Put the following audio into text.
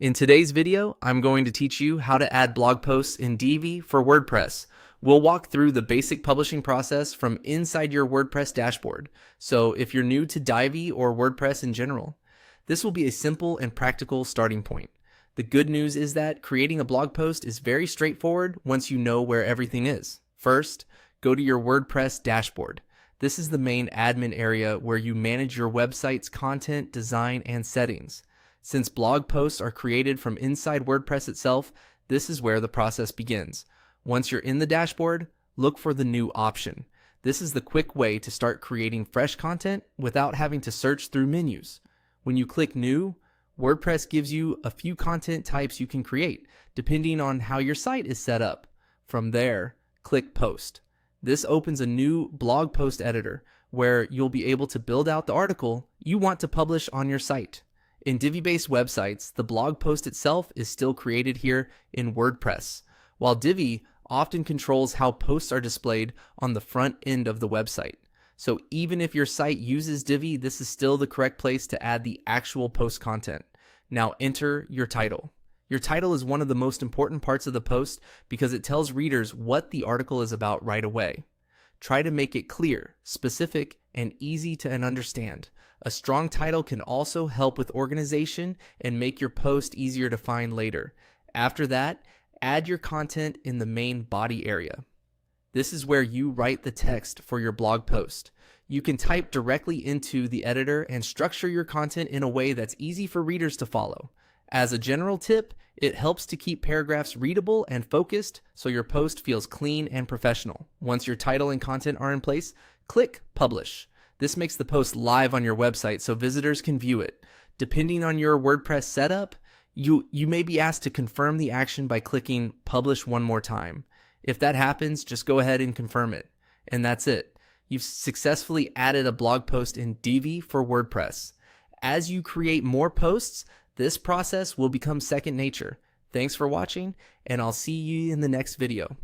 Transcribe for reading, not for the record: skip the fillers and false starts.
In today's video, I'm going to teach you how to add blog posts in Divi for WordPress. We'll walk through the basic publishing process from inside your WordPress dashboard. So if you're new to Divi or WordPress in general, this will be a simple and practical starting point. The good news is that creating a blog post is very straightforward once you know where everything is. First, go to your WordPress dashboard. This is the main admin area where you manage your website's content, design, and settings. Since blog posts are created from inside WordPress itself, this is where the process begins. Once you're in the dashboard, look for the new option. This is the quick way to start creating fresh content without having to search through menus. When you click New, WordPress gives you a few content types you can create, depending on how your site is set up. From there, click Post. This opens a new blog post editor where you'll be able to build out the article you want to publish on your site. In Divi-based websites, the blog post itself is still created here in WordPress, while Divi often controls how posts are displayed on the front end of the website. So even if your site uses Divi, this is still the correct place to add the actual post content. Now enter your title. Your title is one of the most important parts of the post because it tells readers what the article is about right away. Try to make it clear, specific, and easy to understand. A strong title can also help with organization and make your post easier to find later. After that, add your content in the main body area. This is where you write the text for your blog post. You can type directly into the editor and structure your content in a way that's easy for readers to follow. As a general tip, it helps to keep paragraphs readable and focused so your post feels clean and professional. Once your title and content are in place, click Publish. This makes the post live on your website so visitors can view it. Depending on your WordPress setup, you may be asked to confirm the action by clicking Publish one more time. If that happens, just go ahead and confirm it. And that's it. You've successfully added a blog post in Divi for WordPress. As you create more posts, this process will become second nature. Thanks for watching, and I'll see you in the next video.